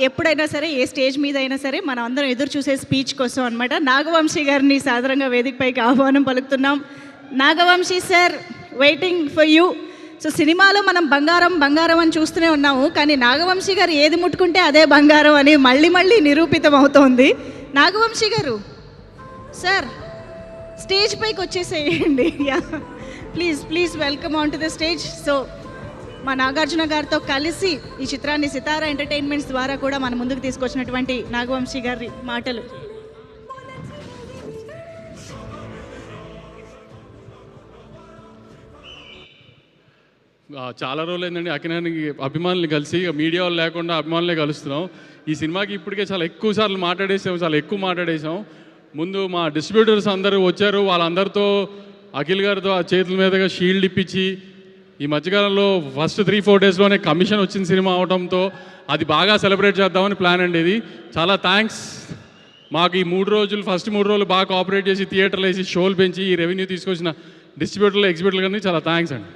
ఎప్పుడైనా సరే ఏ స్టేజ్ మీద అయినా సరే మనం అందరం ఎదురు చూసే స్పీచ్ కోసం అనమాట. నాగవంశీ గారిని సాధారణంగా వేదికపైకి ఆహ్వానం పలుకుతున్నాం. Nagavamsi sir, waiting for you. So సినిమాలో మనం బంగారం బంగారం అని చూస్తూనే ఉన్నాము, కానీ నాగవంశీ గారు ఏది ముట్టుకుంటే అదే బంగారం అని మళ్ళీ మళ్ళీ నిరూపితం అవుతోంది. నాగవంశీ గారు సార్, స్టేజ్ పైకి వచ్చేసేయండి. Please please welcome on to the stage. So మా నాగార్జున గారితో కలిసి ఈ చిత్రాన్ని సితారా ఎంటర్టైన్మెంట్స్ ద్వారా కూడా మన ముందుకు తీసుకొచ్చినటువంటి నాగవంశీ గారి మాటలు. చాలా రోజులు ఏంటండి అకినానికి అభిమానులు కలిసి, మీడియా వాళ్ళు లేకుండా అభిమానులే కలుస్తున్నాం. ఈ సినిమాకి ఇప్పటికే చాలా ఎక్కువ సార్లు మాట్లాడేసాం, చాలా ఎక్కువ మాట్లాడేసాం. ముందు మా డిస్ట్రిబ్యూటర్స్ అందరూ వచ్చారు, వాళ్ళందరితో అఖిల్ గారితో ఆ చేతుల మీదుగా షీల్డ్ ఇప్పించి, ఈ మధ్యకాలంలో ఫస్ట్ 3-4 డేస్లోనే కమిషన్ వచ్చిన సినిమా అవడంతో అది బాగా సెలబ్రేట్ చేద్దామని ప్లాన్ అండి. ఇది చాలా థ్యాంక్స్. మాకు ఈ ఫస్ట్ 3 రోజులు బాగా కోఆపరేట్ చేసి థియేటర్లు వేసి షోలు పెంచి ఈ రెవెన్యూ తీసుకొచ్చిన డిస్ట్రిబ్యూటర్లు, ఎగ్జిబ్యూటర్లు కానీ చాలా థ్యాంక్స్ అండి.